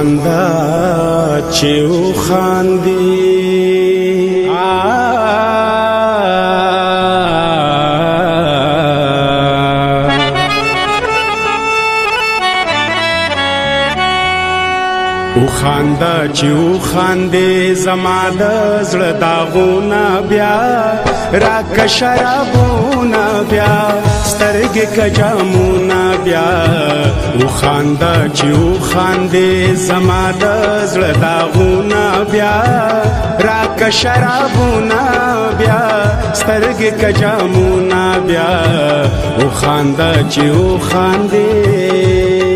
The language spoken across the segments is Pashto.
خاندا چې و خاندي او خاندا چې و خاندي زما د زړه داغونه بیا راک شرابونه بیا سترګې کجامونه بیا او خاندا چې و خاندي زما د زړه داغونه بیا راک شرابونه بیا سترګې کجامونه بیا او خاندا چې و خاندي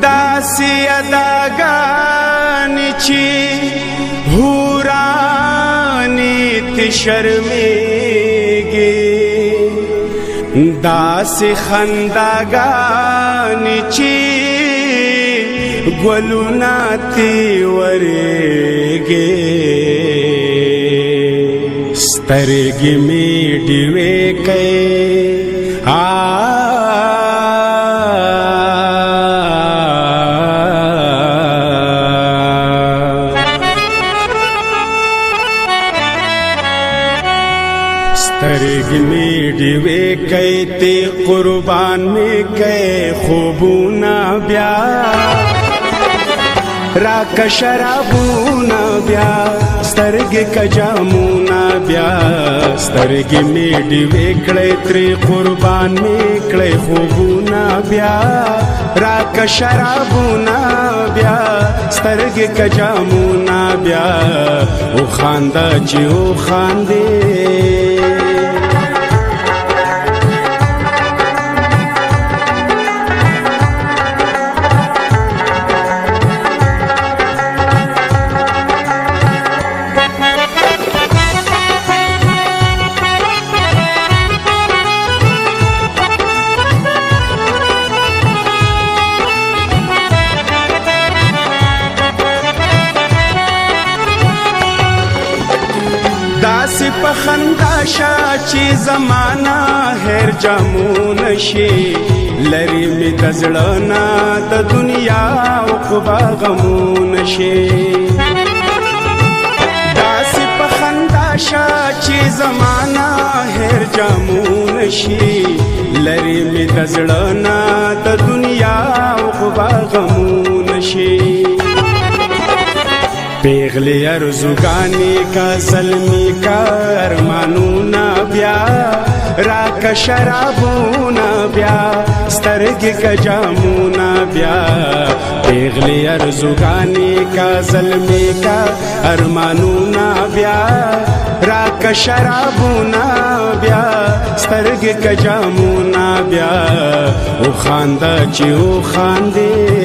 داسی اداگانی چی حورانی تی شرمیگی داسی خنداگانی چی گلونا تی وریگی سترگی میڈی وے کئی سترګې مې ډیوې کئ ته قربان مې کئ خوبونه بیا راک شرابونه بیا سترګې کجامونه بیا سترګې مې ډیوې کړې ترې قربان مې کړې خوبونه بیا راک شرابونه بیا سترګې کجامونه بیا او خاندا چې او خاندي داسی پخندا شا چی زمانہ هر جامون شي لری می دزړنا د دنیا او قبا غمون شي داسی پخندا شا چی زمانہ هر جامون شي لری می دزړنا د دنیا او قبا غمون شي پیغلی ارزوگانی کا ظلمی کا ارمانونا بیا راک شرابونا بیا سترگی کا جامونا بیا پیغلی ارزوگانی کا ظلمی کا ارمانونا بیا راک شرابونا بیا سترگی کا جامونا بیا او خاندا چی او خاندی